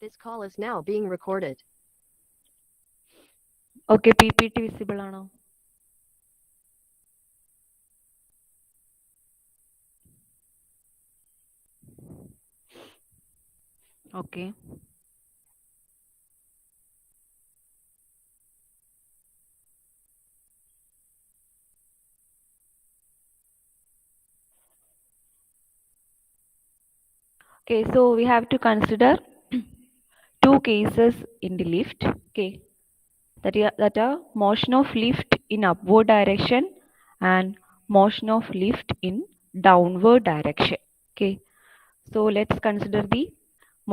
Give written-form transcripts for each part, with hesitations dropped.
This call is now being recorded. Okay, PPT visible ആണോ? Okay. Okay, so we have to consider two cases in the lift. Okay, that are motion of lift in upward direction and motion of lift in downward direction. Okay, so let's consider the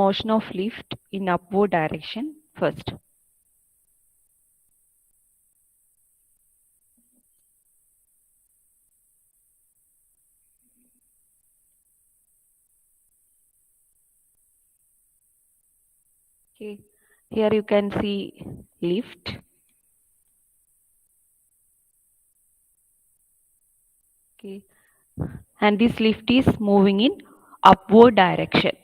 motion of lift in upward direction first. Okay, here you can see lift. Okay, and this lift is moving in upward direction.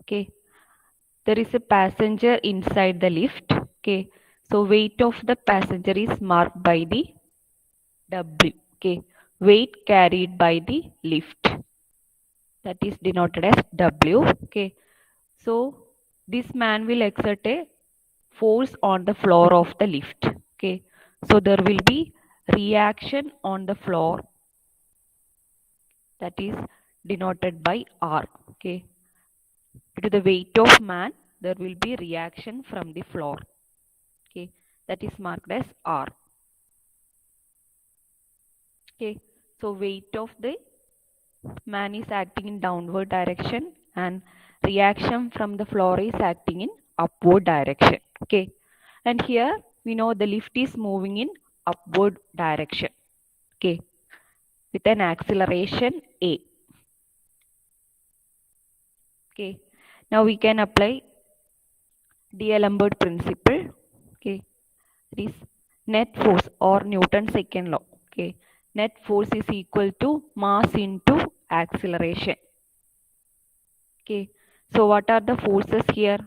Okay, there is a passenger inside the lift. Okay, so weight of the passenger is marked by the W. Okay, weight carried by the lift, that is denoted as W. Okay, so this man will exert a force on the floor of the lift. Okay, so there will be reaction on the floor, that is denoted by R. Okay, due to the weight of man, there will be reaction from the floor. Okay, that is marked as R. Okay, so weight of the man is acting in downward direction and reaction from the floor is acting in upward direction. Okay, and here we know the lift is moving in upward direction. Okay, with an acceleration A. Okay, now we can apply D'Alembert principle. Okay, this net force or Newton's second law. Okay, net force is equal to mass into acceleration. Okay, so what are the forces here?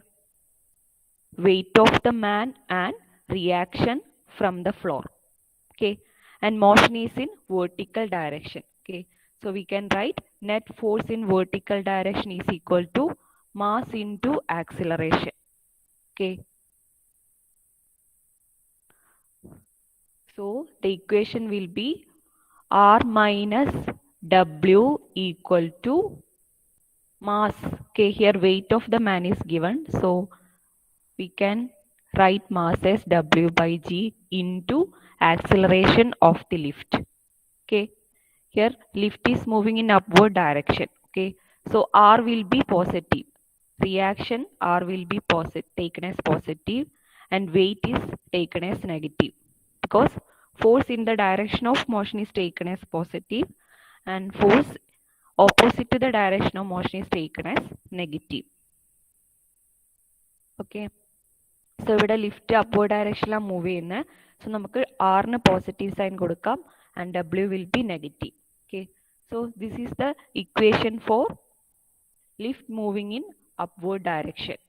Weight of the man and reaction from the floor. Okay, and motion is in vertical direction. Okay, so we can write net force in vertical direction is equal to mass into acceleration. Okay, so the equation will be R minus W equal to mass. Okay, here weight of the man is given, so we can write mass as W by G into acceleration of the lift. Okay, here lift is moving in upward direction. Okay, so R will be positive, reaction R will be taken as positive, and weight is taken as negative, because force in the direction of motion is taken as positive and force opposite to the direction of motion is taken as negative. Okay, so ഇവിടെ lift upward ഡയറക്ഷനിലാണ് move ചെയ്യുന്നത്. So നമുക്ക് ആറിന് positive sign കൊടുക്കാം and W will be negative. Okay, so this is the equation for lift moving in upward direction.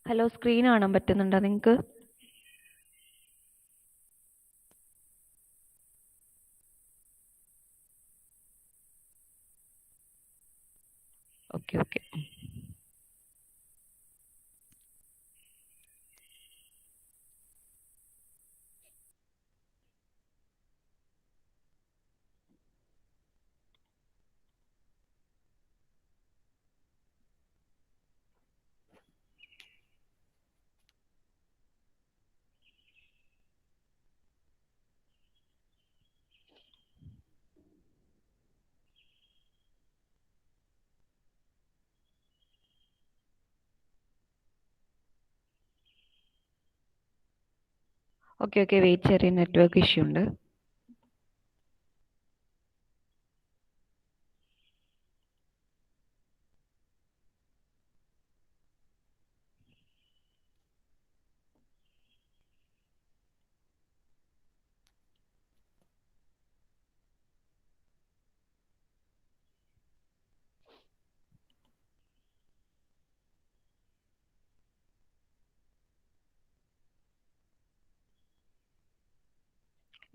Hello, screen കാണാൻ പറ്റുന്നുണ്ടോ നിങ്ങൾക്ക്? Okay okay. Okay wait, ചെറിയ നെറ്റ്വർക്ക് ഇഷ്യൂ ഉണ്ട്.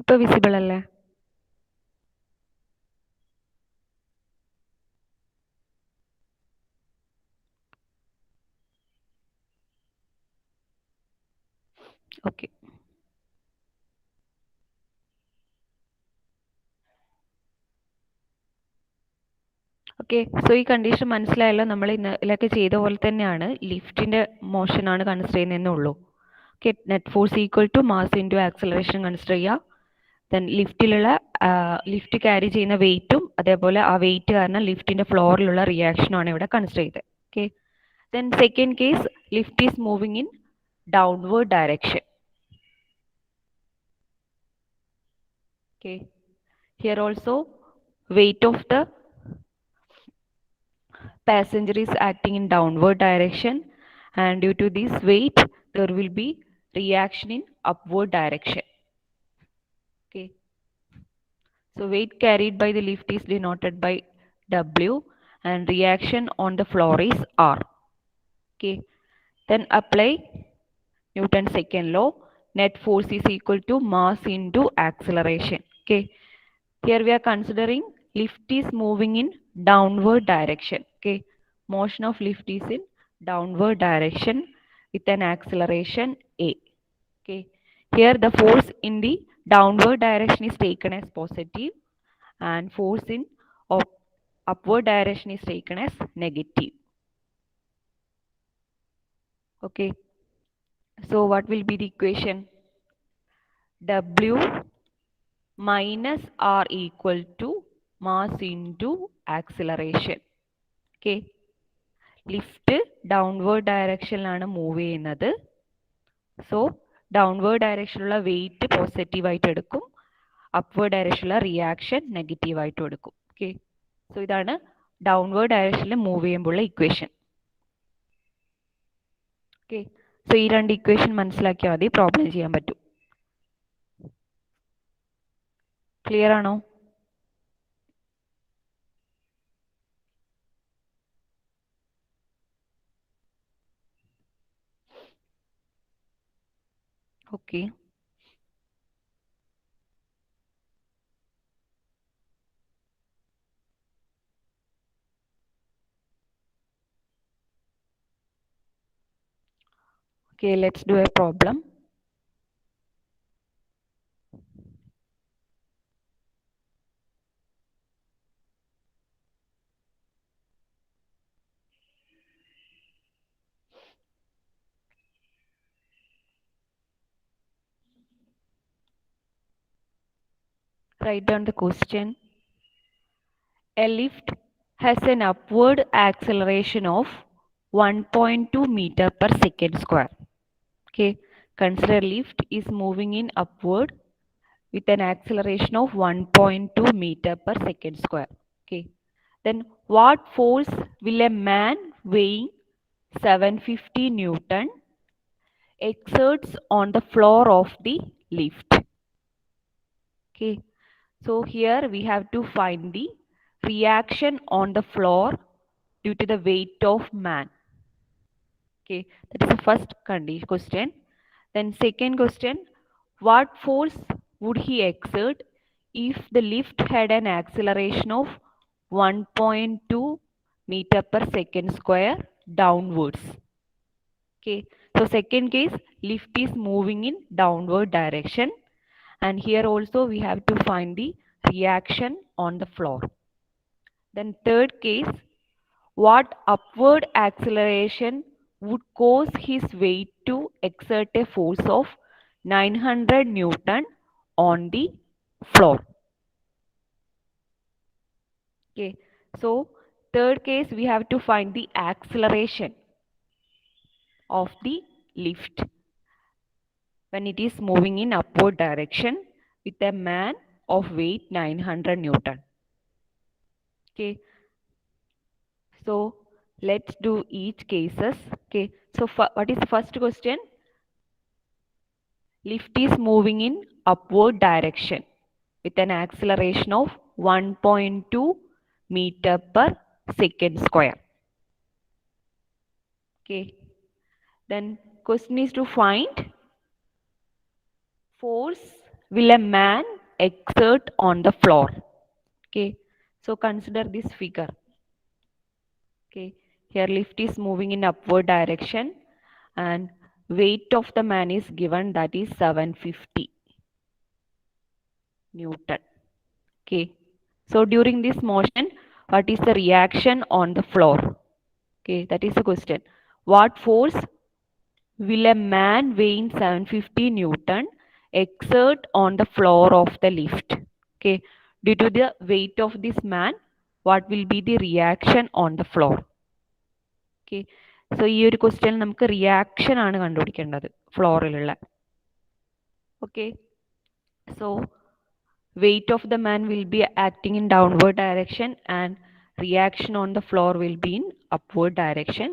ഇപ്പോൾ വിസിബിൾ അല്ലേ? ഓക്കെ. ഓക്കെ, സോ ഈ condition മനസ്സിലായല്ലോ. നമ്മൾ ഇന്നലൊക്കെ ചെയ്ത പോലെ തന്നെയാണ്, ലിഫ്റ്റിന്റെ മോഷൻ ആണ് കൺസിഡർ ചെയ്യുന്നതെന്നുള്ളൂ. Okay, net force equal to mass into acceleration consider ചെയ്യുക. ദെൻ ലിഫ്റ്റിലുള്ള ലിഫ്റ്റ് ക്യാരി ചെയ്യുന്ന വെയിറ്റും അതേപോലെ ആ വെയിറ്റ് കാരണം ലിഫ്റ്റിന്റെ ഫ്ലോറിലുള്ള റിയാക്ഷനും ആണ് ഇവിടെ കൺസിഡർ ചെയ്തത്. Okay, then second case, lift is moving in downward direction. Okay, here also weight of the passenger is acting in downward direction, and due to this weight there will be reaction in upward direction. Okay, so weight carried by the lift is denoted by W and reaction on the floor is R. Okay, then apply Newton's second law. Net force is equal to mass into acceleration. Okay, here we are considering lift is moving in downward direction. Okay, motion of lift is in downward direction with an acceleration A. Okay, here the force in the downward direction is taken as positive and force in upward direction is taken as negative. Okay, so what will be the equation? W minus R equal to mass into acceleration. Okay, lift downward ഡയറക്ഷനിലാണ് move ചെയ്യുന്നത്. So downward ഡയറക്ഷനിലുള്ള weight പോസിറ്റീവായിട്ട് എടുക്കും, upward ഡയറക്ഷനിലുള്ള reaction നെഗറ്റീവായിട്ടും എടുക്കും. Okay, so ഇതാണ് downward ഡയറക്ഷനിൽ മൂവ് ചെയ്യുമ്പോഴുള്ള ഇക്വേഷൻ. ഓക്കെ, സോ ഈ രണ്ട് ഇക്വേഷൻ മനസ്സിലാക്കിയാൽ മതി, പ്രോബ്ലം ചെയ്യാൻ പറ്റും. ക്ലിയർ ആണോ? Okay, okay, let's do a problem. Write down the question. A lift has an upward acceleration of 1.2 meter per second square. Okay, consider lift is moving in upward with an acceleration of 1.2 meter per second square. Okay, then what force will a man weighing 750 Newton exerts on the floor of the lift? Okay, so here we have to find the reaction on the floor due to the weight of man. Okay, that is the first question. Then second question, what force would he exert if the lift had an acceleration of 1.2 meter per second square downwards? Okay, so second case, lift is moving in downward direction, and here also we have to find the reaction on the floor. Then third case, what upward acceleration would cause his weight to exert a force of 900 Newton on the floor? Okay, so third case we have to find the acceleration of the lift. when it is moving in upward direction with a man of weight 900 Newton. Okay, so let's do each cases. Okay, so what is the first question? Lift is moving in upward direction with an acceleration of 1.2 meter per second square. Okay, then question is to find force will a man exert on the floor. Okay, so consider this figure. Okay, here lift is moving in upward direction and weight of the man is given, that is 750 Newton. Okay, so during this motion, what is the reaction on the floor? Okay, that is the question. What force will a man weighing 750 Newton exert on the floor of the lift? Okay, due to the weight of this man, what will be the reaction on the floor? Okay, so ഈ ഒരു ക്വസ്റ്റ്യനിൽ നമുക്ക് reaction ആണ് കണ്ടുപിടിക്കേണ്ടത് ഫ്ലോറിലുള്ള. Okay, so weight of the man will be acting in downward direction and reaction on the floor will be in upward direction.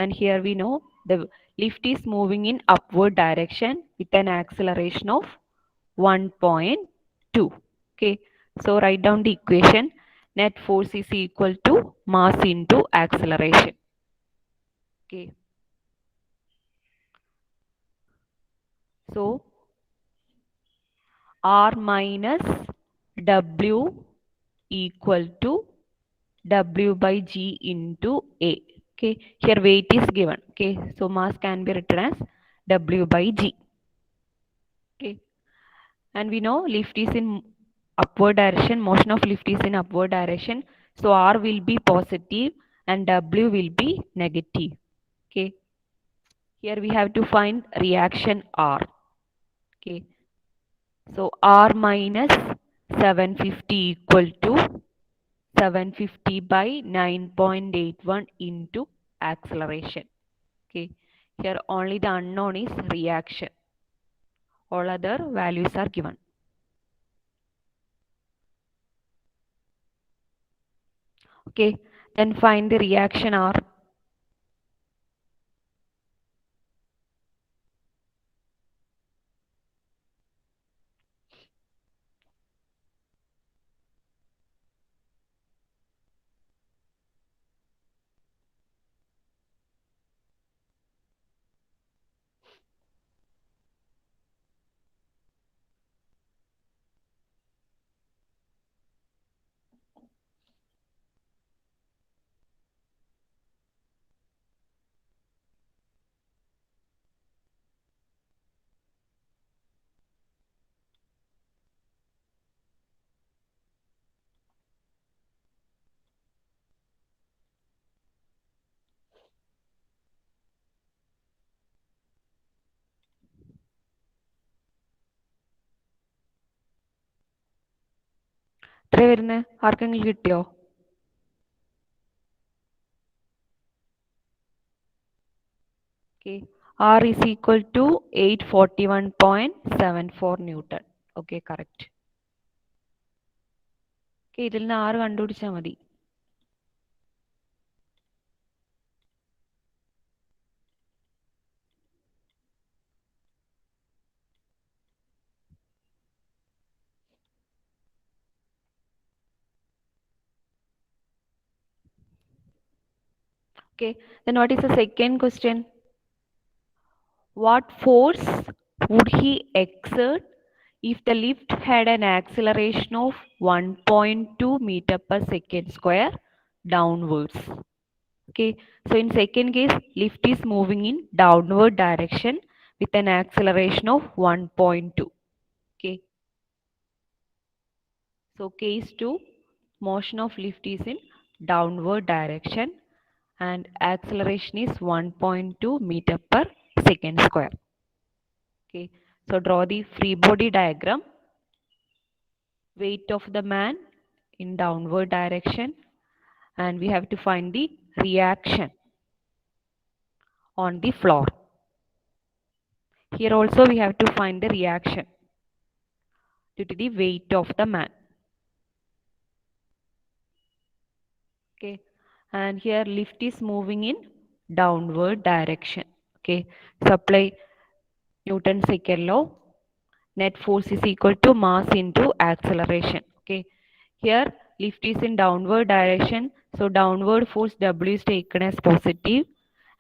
And here we know the lift is moving in upward direction with an acceleration of 1.2. Okay, so write down the equation. Net force is equal to mass into acceleration. Okay, so R minus W equal to W by G into A. Okay, here weight is given. Okay, so mass can be written as W by G. Okay, and we know lift is in upward direction, motion of lift is in upward direction, so R will be positive and W will be negative. Okay, here we have to find reaction R. Okay, so R minus 750 equal to 750 by 9.81 into acceleration. Okay, here only the unknown is reaction. All other values are given. Okay, then find the reaction R. എത്ര വരുന്നത് ആർക്കെങ്കിലും കിട്ടിയോ? Okay, R is equal to 841.74 Newton. Okay, correct. Okay, ഇതിൽ നിന്ന് R കണ്ടുപിടിച്ചാൽ മതി. Okay, then what is the second question? What force would he exert if the lift had an acceleration of 1.2 meter per second square downwards? Okay, so in second case, lift is moving in downward direction with an acceleration of 1.2. Okay, so case 2, motion of lift is in downward direction and acceleration is 1.2 meter per second square. Okay, so draw the free body diagram. Weight of the man in downward direction and we have to find the reaction on the floor. Here also we have to find the reaction due to the weight of the man. Okay, and here lift is moving in downward direction. Okay, so apply Newton's second law. Net force is equal to mass into acceleration. Okay, here lift is in downward direction, so downward force W is taken as positive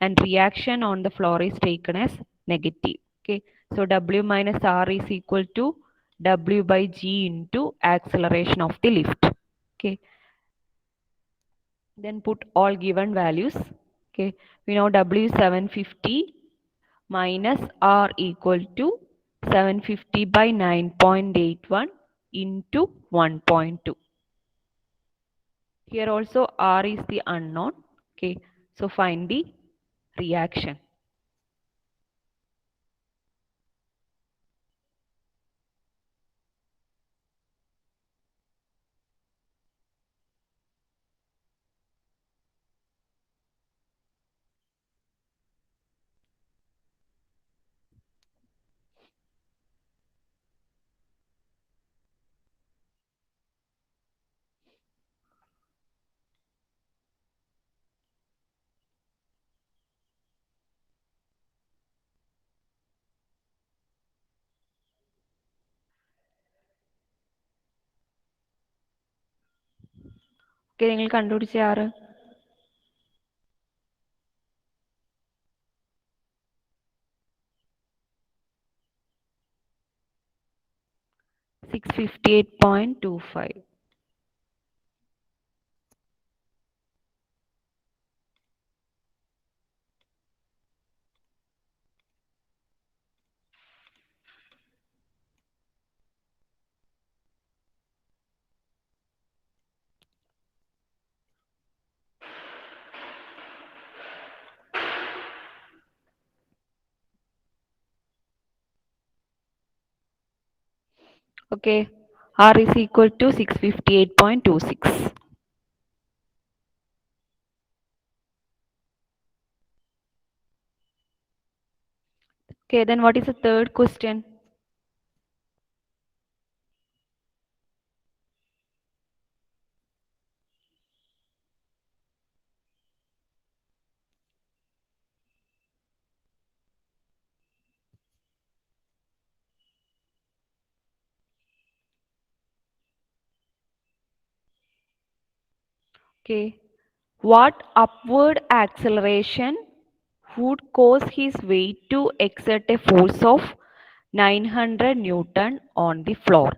and reaction on the floor is taken as negative. Okay, so W minus R is equal to W by G into acceleration of the lift. Okay, then put all given values. Okay, we know W is 750 minus R equal to 750 by 9.81 into 1.2. Here also R is the unknown. Okay, so find the reaction. Okay, നിങ്ങൾ കണ്ടുപിടിച്ച ആറ് 658.25. Okay, R is equal to 658.26. Okay, then what is the third question? Okay, what upward acceleration would cause his weight to exert a force of 900 Newton on the floor?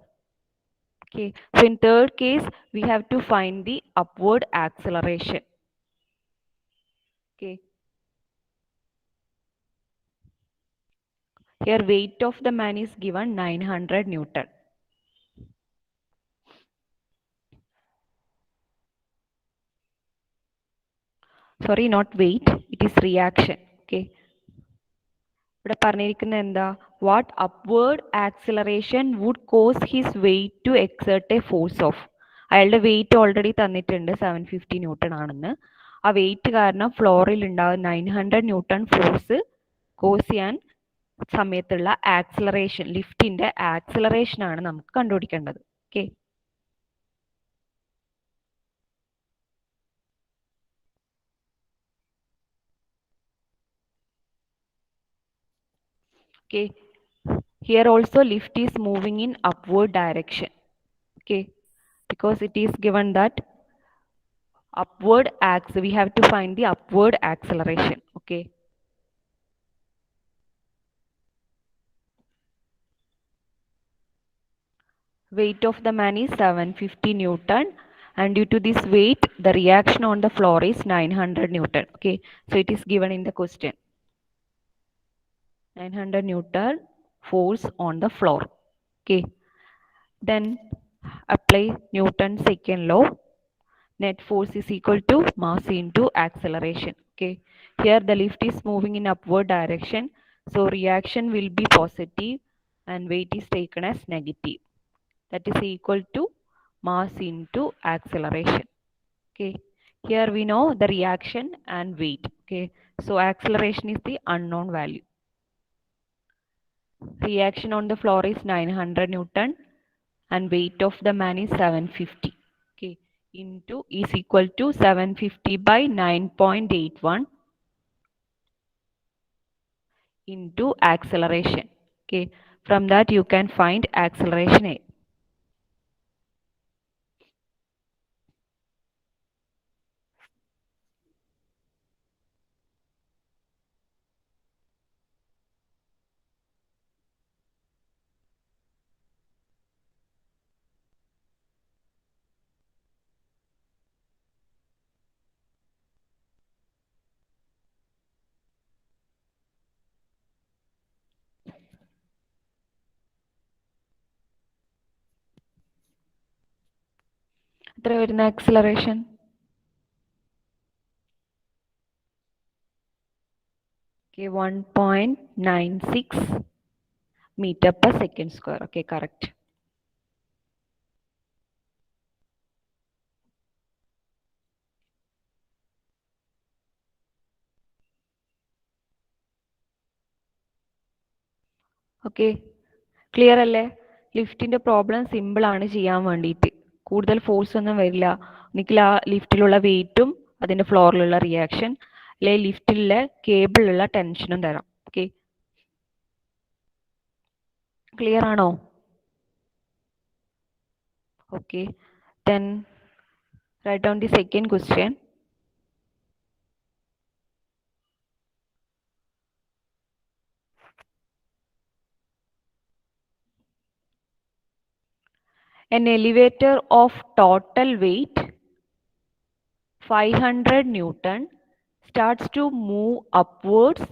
Okay, so in third case, we have to find the upward acceleration. Okay, here weight of the man is given 900 Newton. Sorry, not weight, it is reaction. Okay, ഇവിടെ പറഞ്ഞിരിക്കുന്നത് എന്താ? What upward acceleration would cause his weight to exert a force of? അയാളുടെ wait already തന്നിട്ടുണ്ട് 750 newton ആണെന്ന്. ആ wait കാരണം ഫ്ലോറിൽ ഉണ്ടാകുന്ന 900 ന്യൂട്ടൺ ഫോഴ്സ് കോസ് ചെയ്യാൻ സമയത്തുള്ള ആക്സിലറേഷൻ, ലിഫ്റ്റിന്റെ ആക്സിലറേഷൻ ആണ് നമുക്ക് കണ്ടുപിടിക്കേണ്ടത്. Okay, okay, here also lift is moving in upward direction. Okay, because it is given that upward we have to find the upward acceleration. Okay, weight of the man is 750 Newton and due to this weight the reaction on the floor is 900 Newton. Okay, so it is given in the question. 900 Newton force on the floor. Okay, then apply Newton's second law. Net force is equal to mass into acceleration. Okay, here the lift is moving in upward direction, so reaction will be positive and weight is taken as negative. That is equal to mass into acceleration. Okay, here we know the reaction and weight. Okay, so acceleration is the unknown value. Reaction on the floor is 900 Newton and weight of the man is 750. Okay, into is equal to 750 by 9.81 into acceleration. Okay, from that you can find acceleration A. എത്ര വരുന്ന acceleration? Okay, 1.96 meter per second square. Okay, correct. Okay, clear അല്ലേ? ലിഫ്റ്റിന്റെ problem simple ആണ് ചെയ്യാൻ വേണ്ടിയിട്ട്. കൂടുതൽ force ഒന്നും വരില്ല. ഒന്നിക്കിൽ ആ ലിഫ്റ്റിലുള്ള വെയിറ്റും അതിന്റെ ഫ്ലോറിലുള്ള റിയാക്ഷൻ, അല്ലെ ലിഫ്റ്റിലെ കേബിളിലുള്ള ടെൻഷനും തരാം. ഓക്കെ, ക്ലിയർ ആണോ? Okay, then write down the second question. An elevator of total weight 500 Newton starts to move upwards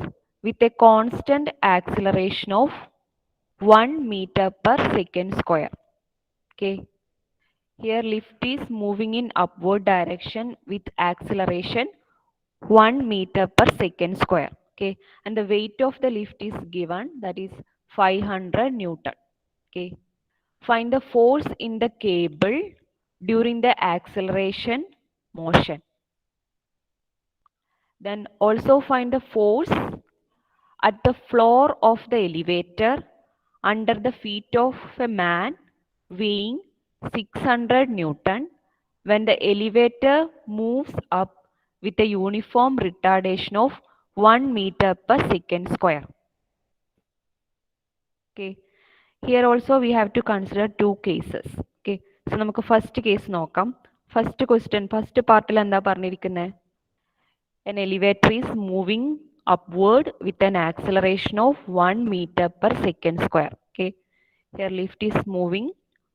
with a constant acceleration of 1 meter per second square. Okay, here lift is moving in upward direction with acceleration 1 meter per second square. Okay, and the weight of the lift is given, that is 500 Newton. Okay, find the force in the cable during the acceleration motion. Then also find the force at the floor of the elevator under the feet of a man weighing 600 Newton when the elevator moves up with a uniform retardation of 1 meter per second square. Okay, here also we have to consider two cases. Okay, so നമുക്ക് first case നോക്കാം. First question, first part ൽ എന്താ പറഞ്ഞിരിക്കുന്നത്? An elevator is moving upward with an acceleration of 1 meter per second square. Okay, here lift is moving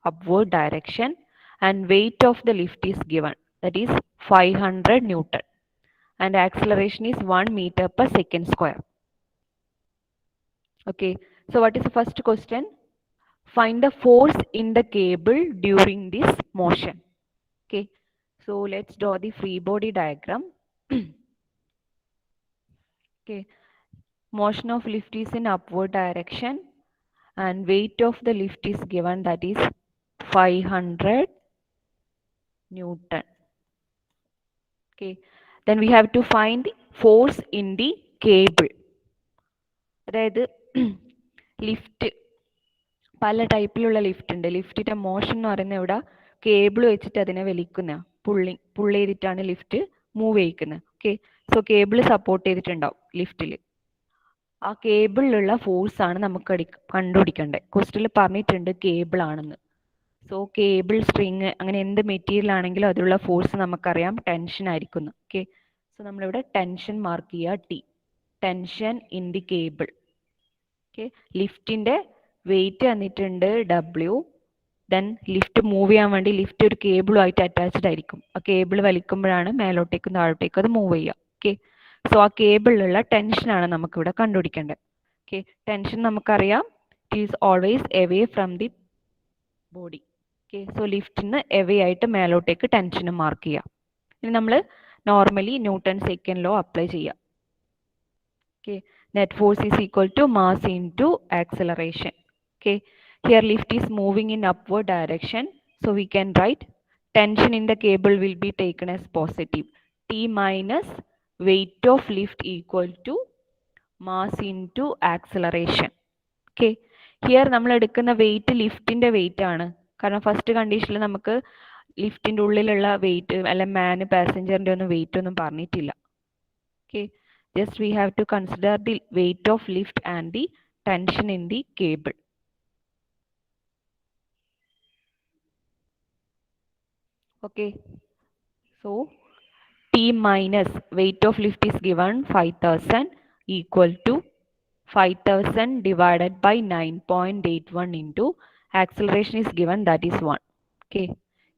upward direction and weight of the lift is given, that is 500 Newton, and acceleration is 1 meter per second square. Okay, so what is the first question? Find the force in the cable during this motion. Okay, so let's draw the free body diagram. Okay, motion of lift is in upward direction and weight of the lift is given, that is 500 Newton. Okay, then we have to find the force in the cable. അതായത് lift പല ടൈപ്പിലുള്ള lift ഉണ്ട്. ലിഫ്റ്റിന്റെ motion എന്ന് പറയുന്നത് ഇവിടെ cable വെച്ചിട്ട് അതിനെ വലിക്കുന്ന പുള്ള് ചെയ്തിട്ടാണ് ലിഫ്റ്റ് മൂവ് ചെയ്യിക്കുന്നത്. ഓക്കെ, സോ കേബിൾ സപ്പോർട്ട് ചെയ്തിട്ടുണ്ടാവും ലിഫ്റ്റിൽ. ആ കേബിളിലുള്ള ഫോഴ്സ് ആണ് നമുക്ക് കണ്ടുപിടിക്കേണ്ടത്. ക്വസ്റ്റ്യനിൽ പറഞ്ഞിട്ടുണ്ട് കേബിൾ ആണെന്ന്. സോ കേബിൾ, സ്ട്രിങ്, അങ്ങനെ എന്ത് മെറ്റീരിയൽ ആണെങ്കിലും അതിലുള്ള ഫോഴ്സ് നമുക്കറിയാം ടെൻഷൻ ആയിരിക്കുന്നു. ഓക്കെ, സോ നമ്മളിവിടെ ടെൻഷൻ മാർക്ക് ചെയ്യുക, T, tension in the cable. Okay, ലിഫ്റ്റിന്റെ വെയിറ്റ് തന്നിട്ടുണ്ട് ഡബ്ല്യു. ദെൻ ലിഫ്റ്റ് മൂവ് ചെയ്യാൻ വേണ്ടി ലിഫ്റ്റ് ഒരു കേബിളുമായിട്ട് അറ്റാച്ച്ഡ് ആയിരിക്കും. ആ കേബിൾ വലിക്കുമ്പോഴാണ് മേലോട്ടേക്കും താഴോട്ടേക്കും അത് മൂവ് ചെയ്യുക. ഓക്കെ, സോ ആ കേബിളിലുള്ള ടെൻഷനാണ് നമുക്കിവിടെ കണ്ടുപിടിക്കേണ്ടത്. ഓക്കെ, ടെൻഷൻ നമുക്കറിയാം, it is always away from the body. Okay, so ലിഫ്റ്റിന്ന് എവേ ആയിട്ട് മേലോട്ടേക്ക് ടെൻഷൻ മാർക്ക് ചെയ്യാം. ഇനി നമ്മൾ normally Newton second law apply ചെയ്യാം. Okay, net force is equal to mass into acceleration. Okay, here lift is moving in upward direction, so we can write tension in the cable will be taken as positive. T minus weight of lift equal to mass into acceleration. Okay, here നമ്മൾ എടുക്കുന്ന wait ലിഫ്റ്റിന്റെ wait ആണ്. കാരണം first കണ്ടീഷനിൽ നമുക്ക് ലിഫ്റ്റിന്റെ ഉള്ളിലുള്ള wait അല്ല മാന് പാസഞ്ചറിന്റെ ഒന്നും wait ഒന്നും പറഞ്ഞിട്ടില്ല. Okay, just we have to consider the weight of lift and the tension in the cable. Okay, so T minus weight of lift is given 5000 equal to 5000 divided by 9.81 into acceleration is given, that is 1. Okay,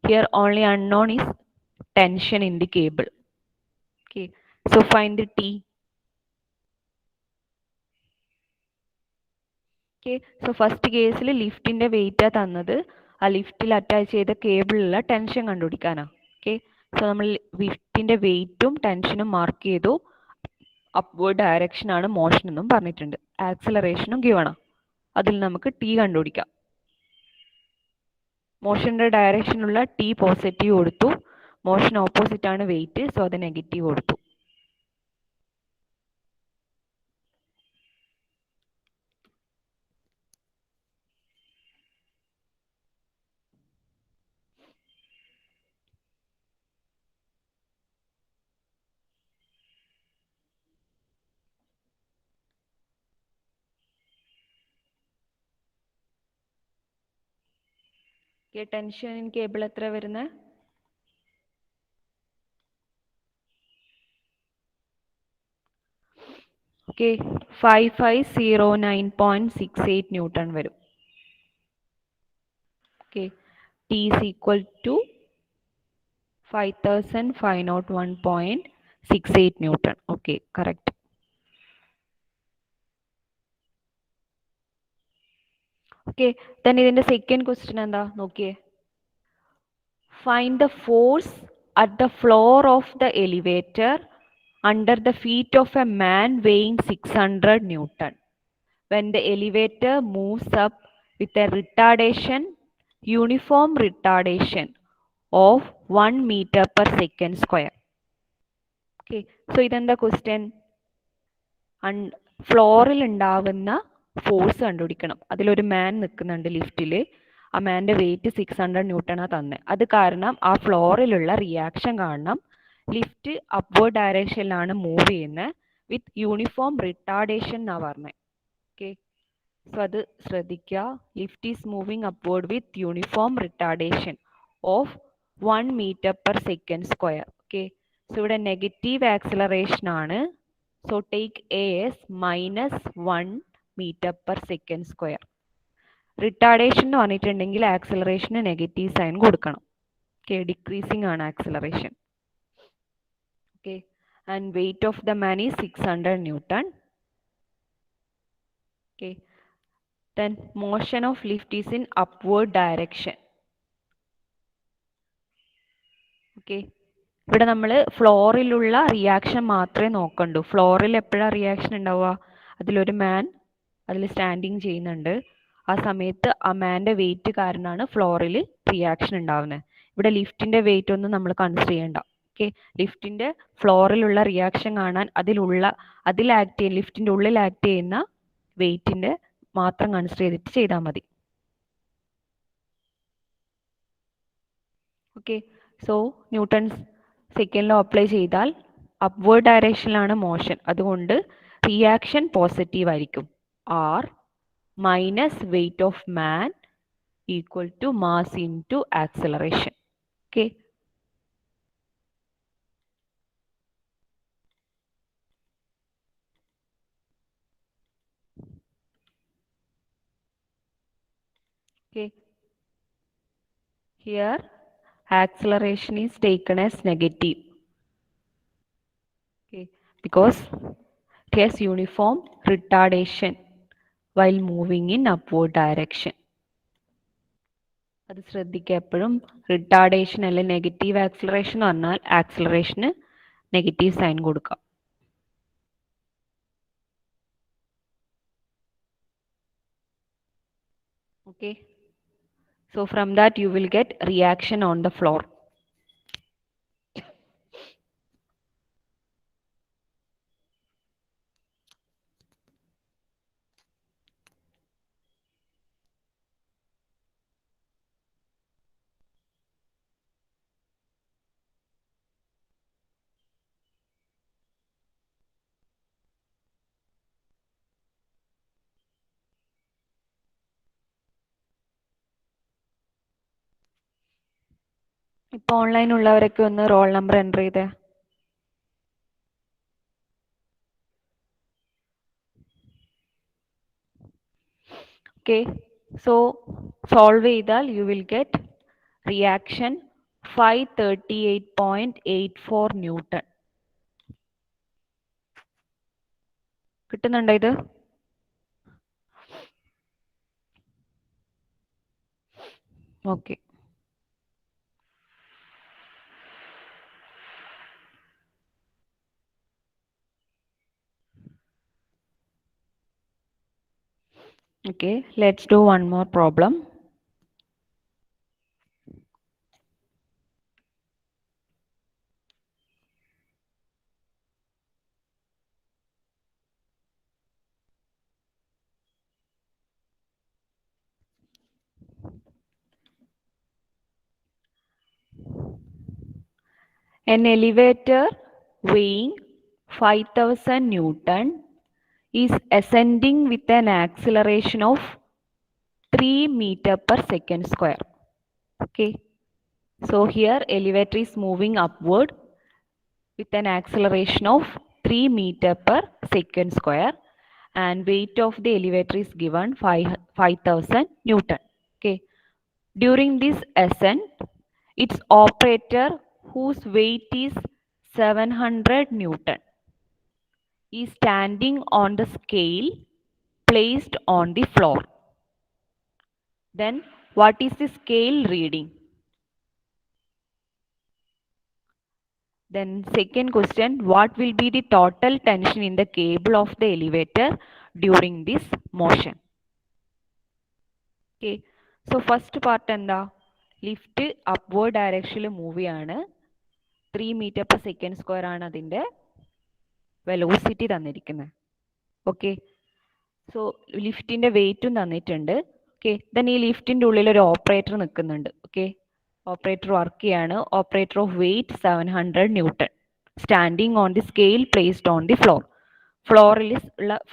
here only unknown is tension in the cable. Okay, so find the T. Okay, so first കേസിൽ ലിഫ്റ്റിന്റെ വെയിറ്റാ തന്നത്, ആ ലിഫ്റ്റിൽ attach ചെയ്ത കേബിളിലുള്ള tension കണ്ടുപിടിക്കാനാ. Okay, so നമ്മൾ ലിഫ്റ്റിന്റെ വെയിറ്റും ടെൻഷനും mark ചെയ്തു. Upward direction ആണ് മോഷൻ എന്നും പറഞ്ഞിട്ടുണ്ട്. ആക്സിലറേഷനും ഗിവണ, അതിൽ നമുക്ക് ടി കണ്ടുപിടിക്കാം. മോഷന്റെ ഡയറക്ഷനുള്ള ടി പോസിറ്റീവ് കൊടുത്തു, മോഷൻ ഓപ്പോസിറ്റ് ആണ് വെയിറ്റ്, സോ അത് നെഗറ്റീവ് കൊടുത്തു. ടെൻഷൻ ഇൻ കേബിൾ എത്ര വരുന്നത്? ഓക്കെ, 5509.68 ന്യൂട്ടൺ വരും. Okay, T is equal to 5501.68 newton. Okay, correct. Okay, then ഇതിന്റെ സെക്കൻഡ് ക്വസ്റ്റ്യൻ എന്താ നോക്കിയേ. Find the force at the floor of the elevator under the feet of a man weighing 600 Newton when the elevator moves up with a retardation, uniform retardation of 1 meter per second square. Okay, so ഇതെന്താ question? ഫ്ലോറിൽ ഉണ്ടാവുന്ന force കണ്ടുപിടിക്കണം. അതിലൊരു മാൻ നിൽക്കുന്നുണ്ട് ലിഫ്റ്റിൽ, ആ മാൻ്റെ wait 600 ന്യൂട്ടണാണ് തന്നെ. അത് കാരണം ആ ഫ്ലോറിലുള്ള റിയാക്ഷൻ കാണണം. ലിഫ്റ്റ് അപ്വേർഡ് ഡയറക്ഷനിലാണ് മൂവ് ചെയ്യുന്നത് വിത്ത് യൂണിഫോം റിട്ടാർഡേഷൻ എന്നാണ് പറഞ്ഞത്. ഓക്കെ, സോ അത് ശ്രദ്ധിക്കുക. Lift is moving upward with uniform retardation of 1 meter per second square. Okay, so ഇവിടെ നെഗറ്റീവ് ആക്സിലറേഷൻ ആണ്. So take A S -1 meter per second square. Retardation എന്ന് പറഞ്ഞിട്ടുണ്ടെങ്കിൽ ആക്സിലറേഷന് negative sign കൊടുക്കണം. Okay, decreasing ആണ് acceleration. Okay, and wait of the man is 600 newton. Okay, then motion of lift is in upward direction. Okay, ഇവിടെ നമ്മൾ ഫ്ലോറിലുള്ള reaction മാത്രമേ നോക്കണ്ടൂ. ഫ്ലോറിൽ എപ്പോഴാണ് reaction ഉണ്ടാവുക? അതിലൊരു മാൻ അതിൽ സ്റ്റാൻഡിങ് ചെയ്യുന്നുണ്ട്. ആ സമയത്ത് ആ മാൻ്റെ വെയിറ്റ് കാരണമാണ് ഫ്ലോറിൽ റിയാക്ഷൻ ഉണ്ടാവുന്നത്. ഇവിടെ ലിഫ്റ്റിന്റെ വെയിറ്റ് ഒന്നും നമ്മൾ കൺസിഡർ ചെയ്യണ്ട. ഓക്കെ, ലിഫ്റ്റിന്റെ ഫ്ലോറിലുള്ള റിയാക്ഷൻ കാണാൻ അതിൽ ആക്ട് ചെയ്യുന്ന ലിഫ്റ്റിന്റെ ഉള്ളിൽ ആക്ട് ചെയ്യുന്ന വെയിറ്റിന്റെ മാത്രം കൺസിഡർ ചെയ്തിട്ട് ചെയ്താൽ മതി. Okay, so Newton's second law apply ചെയ്താൽ അപ്വേർഡ് ഡയറക്ഷനിലാണ് മോഷൻ, അതുകൊണ്ട് റിയാക്ഷൻ പോസിറ്റീവ് ആയിരിക്കും. R minus weight of man equal to mass into acceleration. Okay, okay, here acceleration is taken as negative. Okay, because it has uniform retardation while moving in upward direction. അത് ശ്രദ്ധിക്കുക എപ്പോഴും. Retardation അല്ലെ negative acceleration എന്ന് പറഞ്ഞാൽ ആക്സിലറേഷന് negative sign കൊടുക്കാം. Okay, so from that you will get reaction on the floor. ഇപ്പോൾ online ഉള്ളവരൊക്കെ ഒന്ന് റോൾ നമ്പർ എൻ്റർ ചെയ്തേ. Okay, so solve ചെയ്താൽ you will get reaction 538.84 Newton. കിട്ടുന്നുണ്ടോ ഇത്? Okay. Okay, let's do one more problem. An elevator weighing 5000 Newton is ascending with an acceleration of 3 meter per second square. Okay, so here elevator is moving upward with an acceleration of 3 meter per second square and weight of the elevator is given 5000 Newton. Okay, during this ascent, its operator, whose weight is 700 Newton, is standing on the scale placed on the floor. Then what is the scale reading? Then second question, what will be the total tension in the cable of the elevator during this motion? Okay, so first part എന്താ? Lift upward direction move ചെയ്യാണ്. 3 meter per second square ആണ് അതിൻ്റെ velocity തന്നിരിക്കുന്നത്. Okay, so ലിഫ്റ്റിൻ്റെ വെയിറ്റും തന്നിട്ടുണ്ട്. Okay, then ഈ ലിഫ്റ്റിൻ്റെ ഉള്ളിൽ ഒരു ഓപ്പറേറ്റർ നിൽക്കുന്നുണ്ട്. ഓക്കെ, ഓപ്പറേറ്റർ വർക്ക് ചെയ്യാണ്. Operator of wait 700 newton, standing on the scale placed on the floor.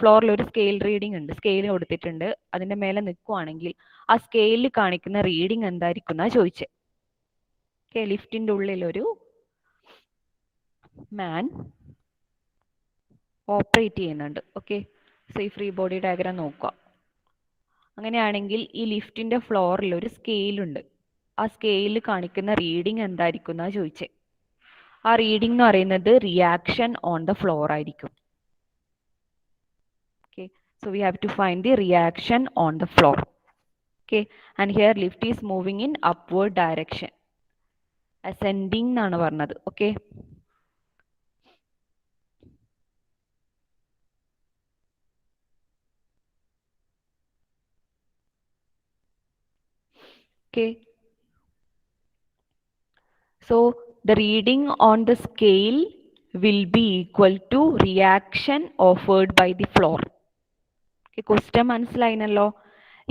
ഫ്ലോറിൽ ഒരു സ്കെയിൽ റീഡിംഗ് ഉണ്ട്, സ്കെയിൽ കൊടുത്തിട്ടുണ്ട്. അതിൻ്റെ മേലെ നിൽക്കുവാണെങ്കിൽ ആ സ്കെയിലിൽ കാണിക്കുന്ന റീഡിംഗ് എന്തായിരിക്കും എന്നാ ചോദിച്ചത്. ഓക്കെ, ലിഫ്റ്റിൻ്റെ ഉള്ളിൽ ഒരു മാൻ ഓപ്പറേറ്റ് ചെയ്യുന്നുണ്ട്. ഓക്കെ, സോ ഈ ഫ്രീ ബോഡി ഡയഗ്രാം നോക്കുക. അങ്ങനെയാണെങ്കിൽ ഈ ലിഫ്റ്റിൻ്റെ ഫ്ലോറിൽ ഒരു സ്കെയിലുണ്ട്. ആ സ്കെയിലിൽ കാണിക്കുന്ന റീഡിംഗ് എന്തായിരിക്കും എന്നാ ചോദിച്ചത്. ആ റീഡിംഗ് എന്ന് പറയുന്നത് റിയാക്ഷൻ ഓൺ ദ ഫ്ലോർ ആയിരിക്കും. Okay, so we have to find the reaction on the floor. Okay, and here lift is moving in upward direction, ascending എന്നാണ് പറഞ്ഞത്. Okay, okay, so the reading on the scale will be equal to reaction offered by the floor. Okay, question മനസ്സിലായിനല്ലോ.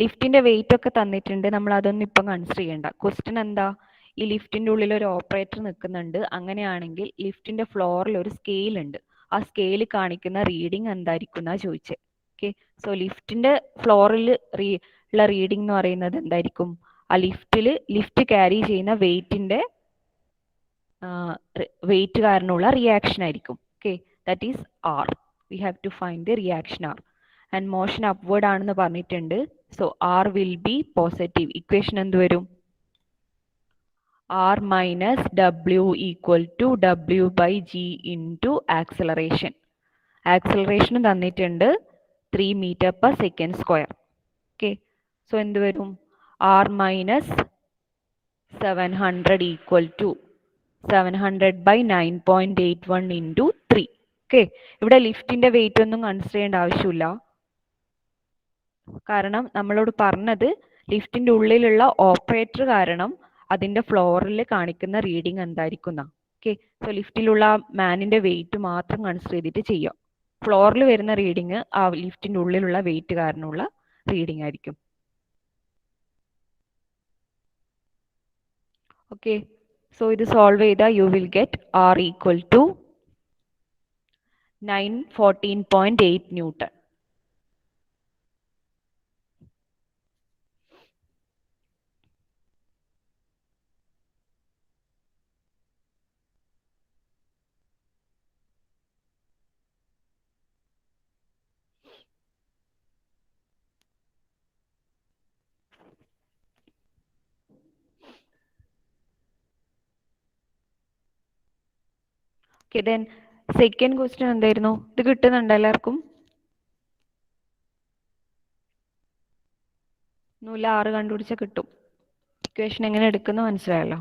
ലിഫ്റ്റിന്റെ weight ഒക്കെ തന്നിട്ടുണ്ട്, നമ്മൾ അതൊന്നും ഇപ്പം consider ചെയ്യണ്ട. ക്വസ്റ്റ്യൻ എന്താ? ഈ ലിഫ്റ്റിന്റെ ഉള്ളിൽ ഒരു ഓപ്പറേറ്റർ നിൽക്കുന്നുണ്ട്. അങ്ങനെയാണെങ്കിൽ ലിഫ്റ്റിന്റെ ഫ്ലോറിൽ ഒരു സ്കെയിൽ ഉണ്ട്. ആ സ്കെയിൽ കാണിക്കുന്ന റീഡിംഗ് എന്തായിരിക്കും എന്നാ ചോദിച്ചത്. ഓക്കെ, സോ ലിഫ്റ്റിന്റെ ഫ്ലോറിൽ ഉള്ള റീഡിംഗ് എന്ന് പറയുന്നത് എന്തായിരിക്കും? ആ ലിഫ്റ്റ് ക്യാരി ചെയ്യുന്ന വെയിറ്റ് കാരണമുള്ള റിയാക്ഷൻ ആയിരിക്കും. Okay, that is R. We have to find the reaction R. And motion upward ആണെന്ന് പറഞ്ഞിട്ടുണ്ട്. So R will be positive. Equation എന്ത് വരും? R minus W equal to W by G into acceleration. Acceleration തന്നിട്ടുണ്ട് 3 meter per second square. Okay, so എന്ത് വരും? R minus 700 equal to 700 by 9.81 into 3. Okay, ഇവിടെ ലിഫ്റ്റിന്റെ wait ഒന്നും consider ചെയ്യേണ്ട ആവശ്യമില്ല. കാരണം നമ്മളോട് പറഞ്ഞത് ലിഫ്റ്റിന്റെ ഉള്ളിലുള്ള ഓപ്പറേറ്റർ കാരണം അതിന്റെ ഫ്ലോറിൽ കാണിക്കുന്ന റീഡിംഗ് എന്തായിരിക്കും എന്നാ. ഓക്കെ, സോ ലിഫ്റ്റിലുള്ള മാനിന്റെ വെയിറ്റ് മാത്രം കൺസിഡർ ചെയ്തിട്ട് ചെയ്യാം. ഫ്ലോറിൽ വരുന്ന റീഡിംഗ് ആ ലിഫ്റ്റിന്റെ ഉള്ളിലുള്ള വെയിറ്റ് കാരണമുള്ള റീഡിംഗ് ആയിരിക്കും. ഓക്കെ, സോ ഇത് സോൾവ് ചെയ്താൽ you will get R equal to 914.8 newton. Okay, then second question എന്തായിരുന്നു? ഇത് കിട്ടുന്നുണ്ടോ എല്ലാവർക്കും? 6 കണ്ടുപിടിച്ചാൽ കിട്ടും. ഇക്വേഷൻ എങ്ങനെ എടുക്കുന്നു മനസ്സിലായല്ലോ.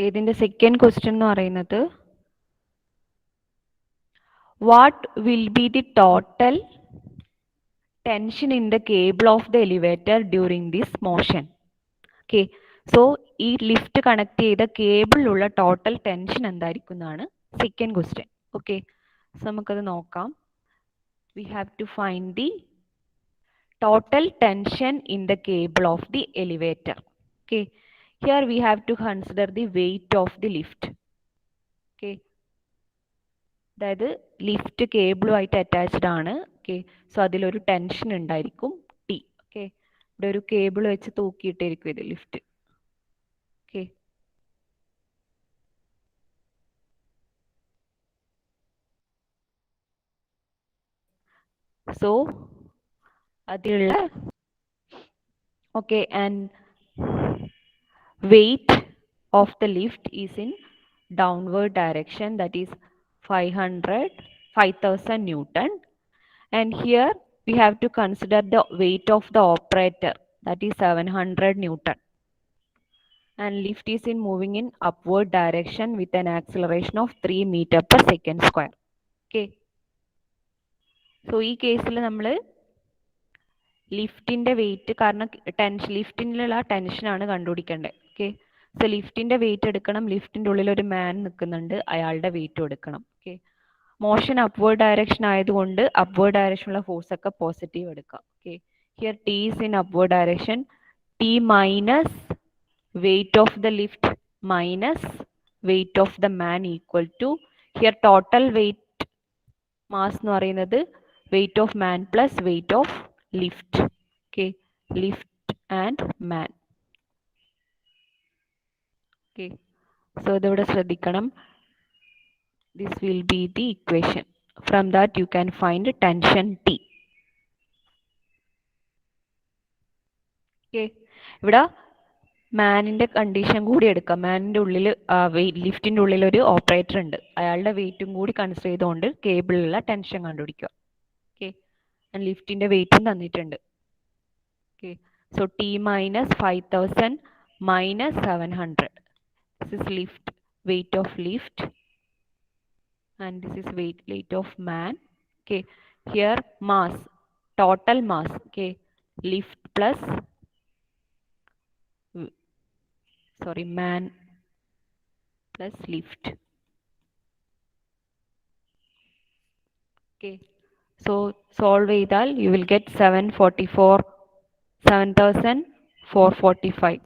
ഇതിന്റെ സെക്കൻഡ് ക്വസ്റ്റ്യൻ എന്ന് പറയുന്നത് what will be the total tension in the cable of the elevator during this motion? Okay, so ഈ ലിഫ്റ്റ് കണക്ട് ചെയ്ത കേബിളിലുള്ള ടോട്ടൽ ടെൻഷൻ എന്തായിരിക്കും എന്നാണ് സെക്കൻഡ് ക്വസ്റ്റ്യൻ. ഓക്കെ, സോ നമുക്കത് നോക്കാം. We have to find the total tension in the cable of the elevator. Okay, here we have to consider the weight of the lift. Okay, അതായത് lift കേബിളുമായിട്ട് attached ആണ്. Okay, so അതിലൊരു tension ഉണ്ടായിരിക്കും T. Okay, ഇവിടെ ഒരു cable വെച്ച് തൂക്കിയിട്ടായിരിക്കും ഇത് lift. Okay, so അതിലുള്ള okay, and weight of the lift is in downward direction, that is 5000 Newton, and here we have to consider the weight of the operator, that is 700 Newton, and lift is in moving in upward direction with an acceleration of 3 meter per second square. Okay, so ഈ കേസിൽ നമ്മൾ ലിഫ്റ്റിന്റെ wait, കാരണം ലിഫ്റ്റിനുള്ള ടെൻഷനാണ് കണ്ടുപിടിക്കേണ്ടത്. Okay, so ലിഫ്റ്റിന്റെ wait എടുക്കണം. ലിഫ്റ്റിന്റെ ഉള്ളിൽ ഒരു മാൻ നിൽക്കുന്നുണ്ട്, അയാളുടെ വെയിറ്റും എടുക്കണം. ഓക്കെ, മോഷൻ അപ്വേർഡ് ഡയറക്ഷൻ ആയതുകൊണ്ട് അപ്വേർഡ് ഡയറക്ഷനുള്ള ഫോഴ്സ് ഒക്കെ പോസിറ്റീവ് എടുക്കാം. Okay, here T is in upward direction, T minus weight of the lift minus weight of the man equal to, here total weight mass എന്ന് പറയുന്നത് weight of man plus weight of lift. Okay, lift and man. Okay, so ഇതവിടെ ശ്രദ്ധിക്കണം. This will be the equation. From that you can find tension T. Okay, ഇവിടെ മാനിന്റെ condition കൂടി എടുക്കാം. മാനിന്റെ ഉള്ളിൽ ലിഫ്റ്റിന്റെ ഉള്ളിൽ ഒരു ഓപ്പറേറ്റർ ഉണ്ട്, അയാളുടെ വെയിറ്റും കൂടി കൺസിഡർ ചെയ്തുകൊണ്ട് കേബിളിലുള്ള ടെൻഷൻ കണ്ടുപിടിക്കുക. ഓക്കെ, ലിഫ്റ്റിന്റെ വെയിറ്റും തന്നിട്ടുണ്ട്. Okay, so T minus 5000 minus 700. This is lift, weight of lift, and this is weight of man. Okay, here mass, total mass. Okay, lift plus man plus lift. Okay, so solve ചെയ്താൽ you will get 7445.